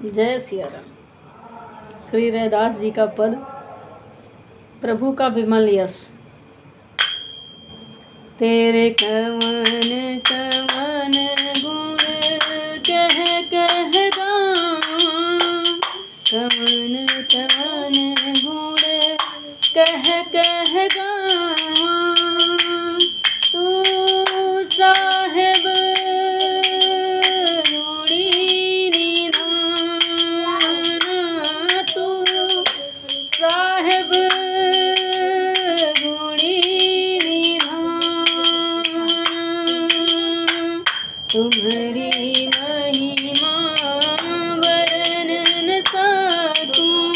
जय सिया राम। श्री रैदास जी का पद, प्रभु का विमल यश। तेरे कवन कवन गुण कह कह गाऊं, कवन कवन गुण कह कह गाऊं। तू साहेब तुम्हारी महिमा वर्णन न सकूं,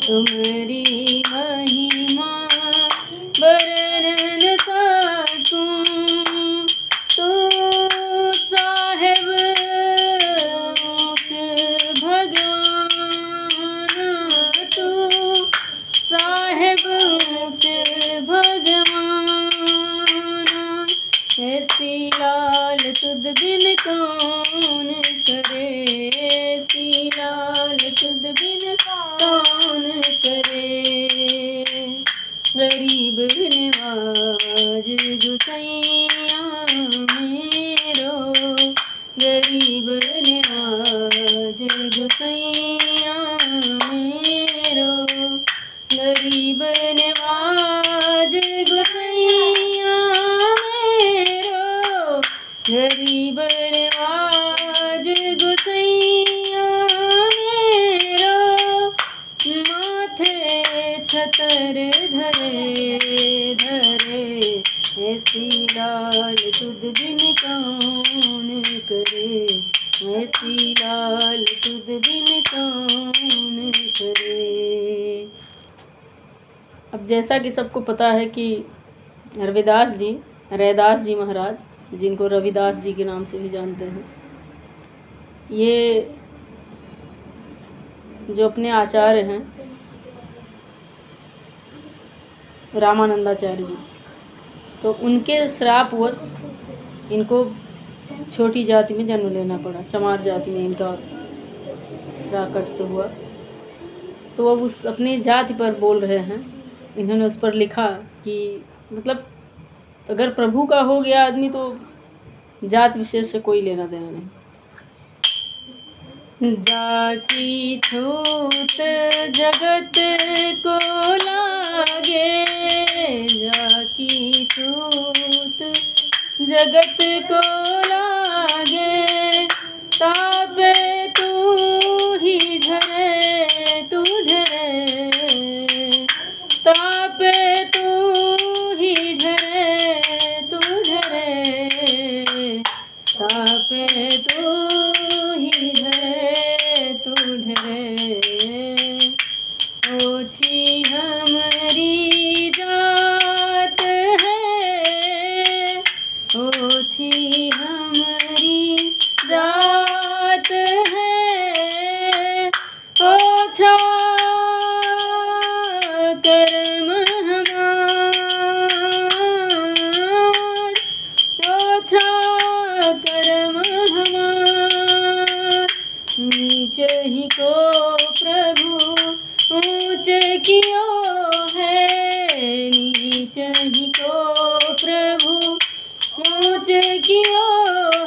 तुम्हारी महिमा वर्णन न सकूं। तू साहेब ऊंच भगवान, तू साहेब ऊंच भगवान। ऐसी लाल तुद बिन कौन करे, ऐसी लाल तुद बिन कौन करे। गरीब निवाज गुसैया मेरो, गरीब निवाज गुसैया मेरो, गरीब निवाज गुसैया मेरो, गरीब निवाज गुसैया मेरो। माथे छतर धरे धरे, ऐसी लाल तुद बिन कौन करे, ऐसी लाल तुद बिन कौन करे। अब जैसा कि सबको पता है कि रविदास जी, रैदास जी महाराज, जिनको रविदास जी के नाम से भी जानते हैं, ये जो अपने आचार्य हैं रामानंदाचार्य जी, तो उनके श्रापवश इनको छोटी जाति में जन्म लेना पड़ा। चमार जाति में इनका प्राकट से हुआ। तो अब उस अपनी जाति पर बोल रहे हैं। इन्होंने उस पर लिखा कि मतलब अगर प्रभु का हो गया आदमी तो जात विशेष से कोई लेना देना नहीं। जाकी छूत जगत को लागे, जाकी छूत जगत को लागे। तापे तू ही ढरे, तू ढरे, तापे तू ही ढरे, तू ढरे, तापे तू ही ढरे, तू ढरे। ओछी हमारी जात है, ओछी हमारी जात है। ओछा कर्म हमार, ओछा कर्म हमार। नीच ही को प्रभु ऊंच कियो है, नीच ही को प्रभु ऊंच कियो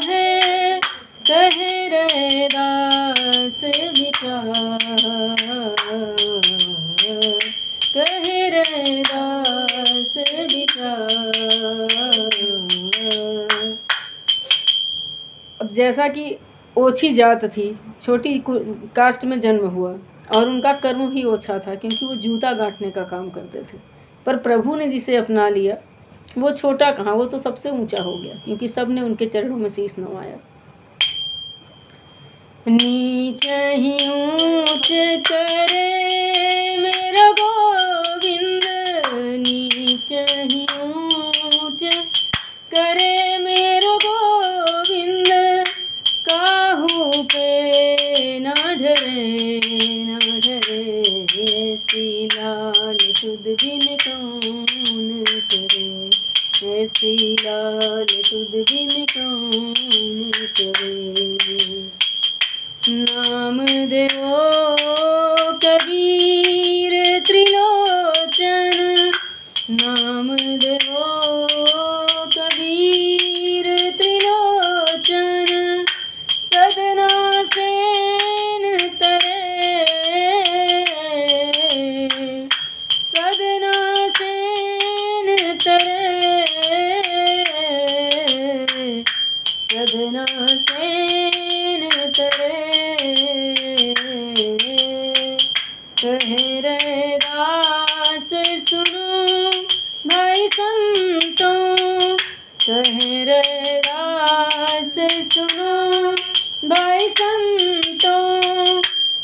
है। कह रैदास विचार, कह रैदास विचार। अब जैसा कि ओछी जात थी, छोटी कास्ट में जन्म हुआ और उनका कर्म भी ओछा था, क्योंकि वो जूता गांठने का काम करते थे। पर प्रभु ने जिसे अपना लिया वो छोटा कहाँ, वो तो सबसे ऊंचा हो गया, क्योंकि सब ने उनके चरणों में शीश नवाया। नीच ही ऊंच करे मेरा गोविंद, नीच ही ऊंच करे मेरा गोविंद। काहू पे ना ढरे, ना ढरे, ऐसी लाल तुद बिन कौन करे, ऐसी लाल तुद बिन कौन करे। नाम देवो कबीर त्रिलोचन, नाम देवो कबीर त्रिलोचन, सदना सेन तरे, सदना सेन तरे, सदना सेन तरे। कहे रैदास सुनो भाई संतों, कहे रैदास सुनो भाई संतों,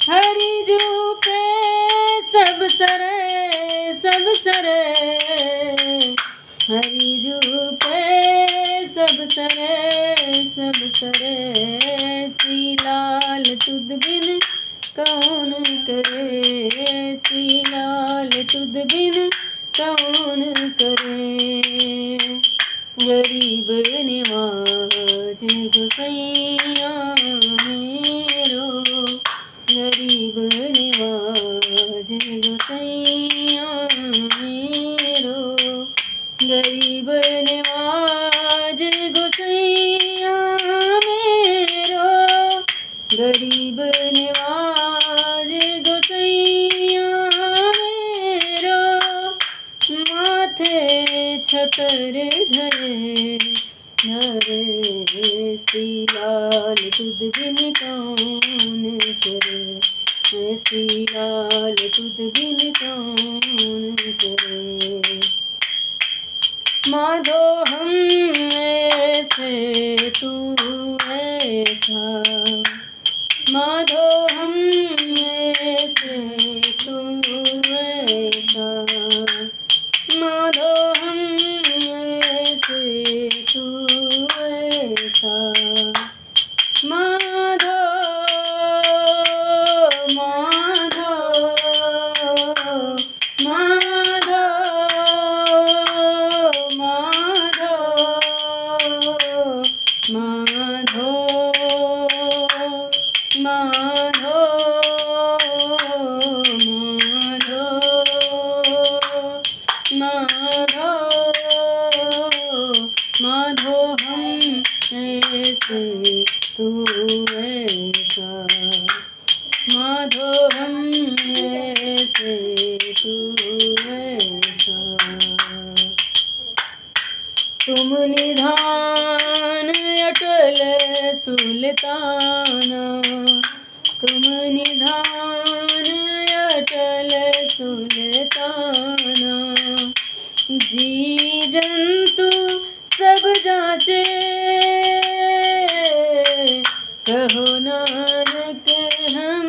हरि जू पे सब सरे, सब सरे, हरि जू पे सब सरे, सब सरे। श्री लाल तुद बिन कौन करे, श्री लाल तुद बिन कौन करे। गरीब निवाज गोसैया मेरो, गरीब निवाज गोसैया मेरो, गरीब निवाज गोसैया मेरो, गरीब निवाज गोसैया मेरो। माथे छतर धरे धरे, श्री लाल तुद बिन कौन करे, श्री लाल तुद बिन कौन करे। माधो हम ऐसे तू ऐसा, माधो हम ऐसे तू ऐसा, माधो हम ऐसे तू ऐसा। माधो माधो माधो माधो माधो माधो माधो माधो हम ऐसे तू ऐसा, माधो हम ऐसे तू ऐसा। तुम निधान अटल सुल्ताना, तुम निधान अटल सुल्ताना, जी जंतु सब जाचे, कहो नानक हम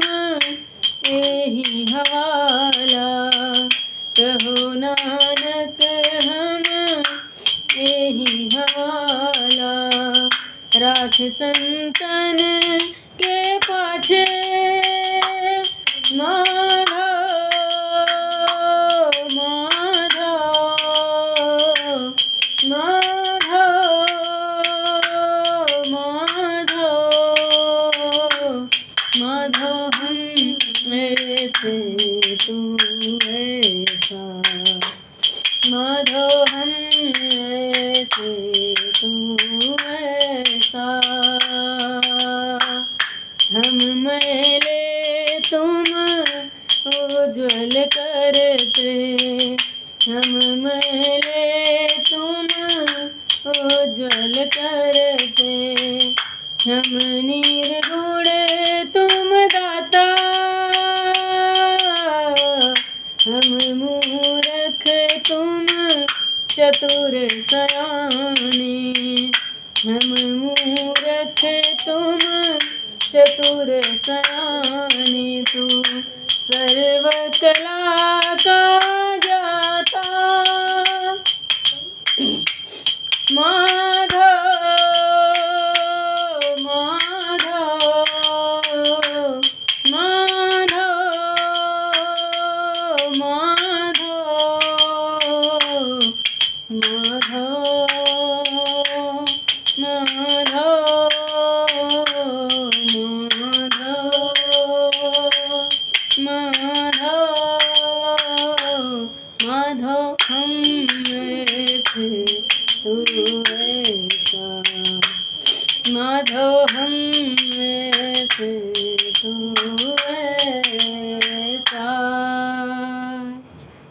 एही हवाला, कहो नानक हम एही हवाला। राख संतन के पाछे माधो माधो माधो माधो माधो हम ऐसे तू ऐसा, माधो हम ऐसे तू ऐसा। हम मैले तुम उज्ज्वल करते, हम मैले तुम उज्ज्वल करते, हम निर्गुण तुम दाता, हम मूर्ख तुम चतुर सयाने, हम मूर्ख तुम चतुर सयाने। तू सर्व कला का ज्ञाता, माधो माधो माधो माधो माधो माधो माधो माधोऽहं